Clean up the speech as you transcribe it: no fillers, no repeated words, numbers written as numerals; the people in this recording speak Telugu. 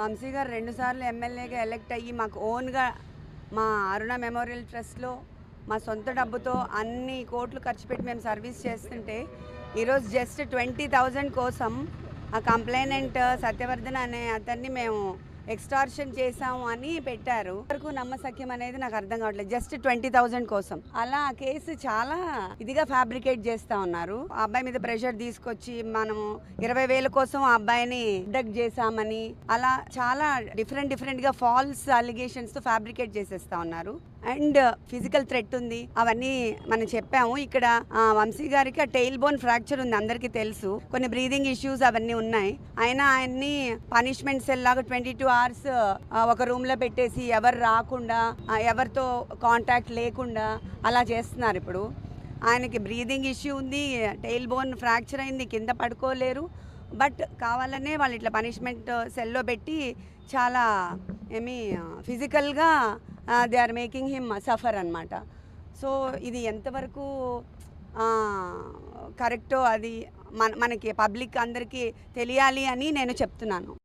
వంశీ గారు 2 సార్లు ఎమ్మెల్యేగా ఎలక్ట్ అయ్యి మాకు ఓన్గా మా అరుణ మెమోరియల్ ట్రస్ట్లో మా సొంత డబ్బుతో అన్ని కోట్లు ఖర్చు పెట్టి మేము సర్వీస్ చేస్తుంటే ఈరోజు జస్ట్ 20,000 కోసం ఆ కంప్లైనెంట్ సత్యవర్ధన్ అనే అతన్ని మేము ఎక్స్టార్షన్ చేసాము అని పెట్టారు. వరకు నమ్మసక్యం అనేది నాకు అర్థం కావట్లేదు. జస్ట్ 20,000 కోసం అలా ఆ కేసు చాలా ఇదిగా ఫ్యాబ్రికేట్ చేస్తూ ఉన్నారు. ఆ అబ్బాయి మీద ప్రెషర్ తీసుకొచ్చి మనము 20,000 కోసం ఆ అబ్బాయిని అబ్డక్ట్ చేశామని అలా చాలా డిఫరెంట్గా ఫాల్స్ అలిగేషన్స్ తో ఫ్యాబ్రికేట్ చేసేస్తా ఉన్నారు. అండ్ ఫిజికల్ థ్రెట్ ఉంది, అవన్నీ మనం చెప్పాము. ఇక్కడ వంశీ గారికి ఆ టెయిల్ బోన్ ఫ్రాక్చర్ ఉంది, అందరికీ తెలుసు. కొన్ని బ్రీదింగ్ ఇష్యూస్ అవన్నీ ఉన్నాయి. అయినా ఆయన్ని పనిష్మెంట్ సెల్ లాగా 22 hours ఒక రూమ్ లో పెట్టేసి ఎవరు రాకుండా ఎవరితో కాంటాక్ట్ లేకుండా అలా చేస్తున్నారు. ఇప్పుడు ఆయనకి బ్రీదింగ్ ఇష్యూ ఉంది, టెయిల్ బోన్ ఫ్రాక్చర్ అయింది, కింద పడుకోలేరు. బట్ కావాలనే వాళ్ళు ఇట్లా పనిష్మెంట్ సెల్లో పెట్టి చాలా ఫిజికల్గా they are making him suffer అనమాట. సో ఇది ఎంతవరకు కరెక్టో అది మనకి పబ్లిక్ అందరికీ తెలియాలి అని నేను చెప్తున్నాను.